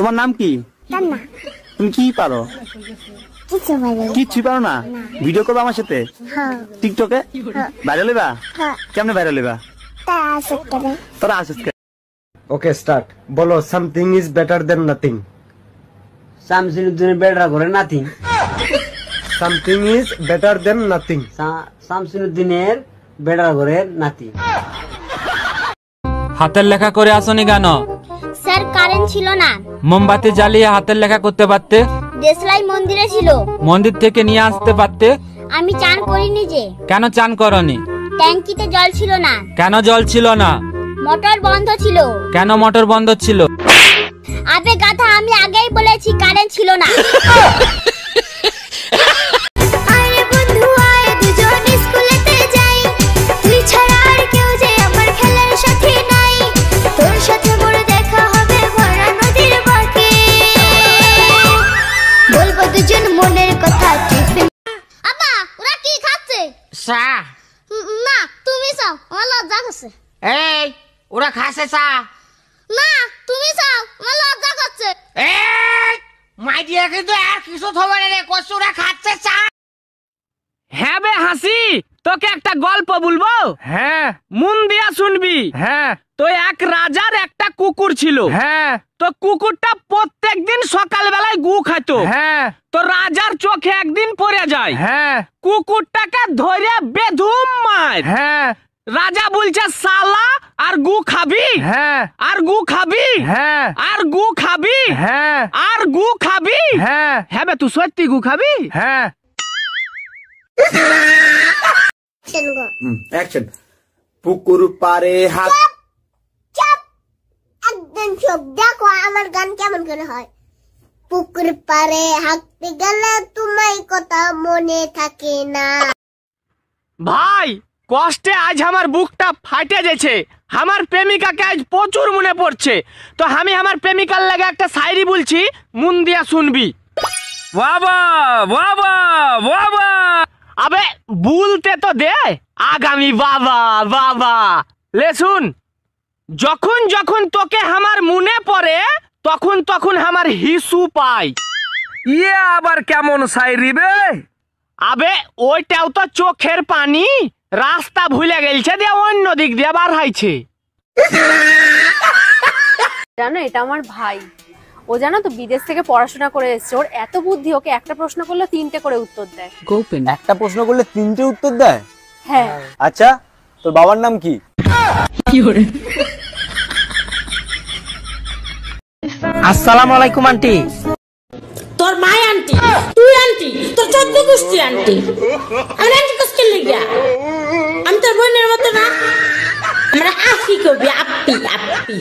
তোমার নাম কি? তুমি কি পারো? কিচ্ছু পারো না? ভিডিও করবো আমার সাথে টিকটকে? ভাইরাল হইবা? কেমনে ভাইরাল হইবা? তোরা আসিস। Okay start. বলো something is better than nothing. শামসুদ্দিনের বেড়া করে nothing. Something is better than nothing. শামসুদ্দিনের বেড়া করে নাথিং। হাতের লেখা করে আসনি কেন? স্যার কারেন্ট ছিল না। মোমবাতি জ্বালিয়ে হাতের লেখা করতে পারতে। দেশলাই মন্দিরে ছিল। মন্দির থেকে নিয়ে আসতে পারতে। আমি চান করিনি যে। কেন চান করনি? ট্যাঙ্কিতে জল ছিল না। কেন জল ছিল না? মোটর বন্ধ ছিল। কেন মোটর বন্ধ ছিল? আবে গাধা, আমি আগেই বলেছি কারেন্ট ছিল না। না তুমি চাও, আমার লজ্জা করছে। এই ওরা খাসে চা। না তুমি চাও, আমার লজ্জা করছে। এই মাই দিয়ে কিন্তু আর কিছু থবে রে, কষ্ট ওরা খাচ্ছে চা। হ্যাঁ বে হাসি, তোকে একটা গল্প বলবো। হ্যাঁ, মন দিয়া শুনবি। হ্যাঁ, তো এক রাজার একটা কুকুর ছিল। হ্যাঁ, তো কুকুরটা প্রত্যেকদিন সকালবেলায় গু খাইতো। হ্যাঁ, তো রাজার চোখে একদিন পড়ে যায়। হ্যাঁ, কুকুরটাকে ধরে বেধুম মার। হ্যাঁ, রাজা বলছে সালা আর গু খাবি? হ্যাঁ, আর গু খাবি? হ্যাঁ, আর গু খাবি? হ্যাঁ, আর গু খাবি? হ্যাঁ, হ্যাঁ বে তুই সত্যি গু খাবি? হ্যাঁ। অ্যাকশন। পুকুর পারে হাত। একদম চোখ দেখো আমার গান কেমন করে হয়। পুকুর পারে হাঁটতে গেলে তোমায় কথা মনে থাকে না। ভাই কষ্টে আজ আমার বুকটা ফাটে গেছে। আমার প্রেমিকাকে আজ প্রচুর মনে পড়ছে। তো আমি আমার প্রেমিকার লাগে একটা শায়রি বলছি, মন দিয়া শুনবি। বাবা বাবা বাবা, আবে বলতে তো দে। আগামী বাবা বাবা লে শুন। যখন যখন তোকে আমার মনে পড়ে, তখন তখন আমার হিসু পাই। ইয়ে আবার কেমন শায়রি বে? আবে ওইটাও তো চোখের পানি। রাস্তা ভুলে গেলছে দিয়ে অন্য দিক দিয়ে বার হয়েছে। জানো এটা আমার ভাই, ও জানো তো বিদেশ থেকে পড়াশোনা করে এসেছে। ওর এত বুদ্ধি, ওকে একটা প্রশ্ন করলে 3টে করে উত্তর দেয়। একটা প্রশ্ন করলে 3টে উত্তর দেয়? হ্যাঁ। আচ্ছা তোর বাবার নাম কি? আসসালামু আলাইকুম আন্টি। তোর মাই আন্টি, তুই আন্টি, তোর 14 গোষ্ঠী আন্টি। আমি আন্টি কোস্কেল লিগা, আমি তোর বোনের মতো না। আমরা আফি কবি, আপি আপি।